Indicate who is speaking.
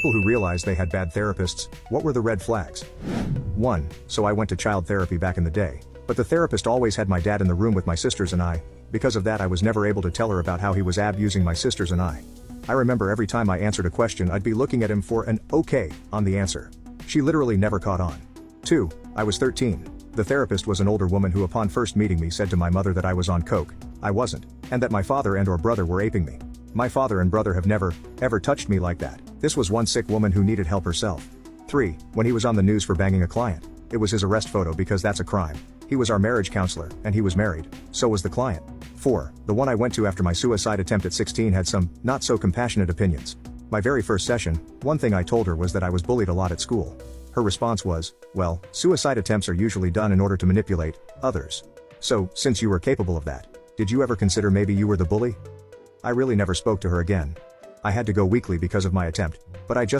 Speaker 1: People who realized they had bad therapists, what were the red flags? 1. So I went to child therapy back in the day. But the therapist always had my dad in the room with my sisters and I. Because of that I was never able to tell her about how he was abusing my sisters and I. I remember every time I answered a question I'd be looking at him for an okay on the answer. She literally never caught on. 2. I was 13. The therapist was an older woman who upon first meeting me said to my mother that I was on coke. I wasn't. And that my father and or brother were aping me. My father and brother have never, ever touched me like that. This was one sick woman who needed help herself. 3. When he was on the news for banging a client. It was his arrest photo because that's a crime. He was our marriage counselor, and he was married. So was the client. 4. The one I went to after my suicide attempt at 16 had some, not so compassionate opinions. My very first session, one thing I told her was that I was bullied a lot at school. Her response was, well, suicide attempts are usually done in order to manipulate others. So, since you were capable of that, did you ever consider maybe you were the bully? I really never spoke to her again. I had to go weekly because of my attempt, but I just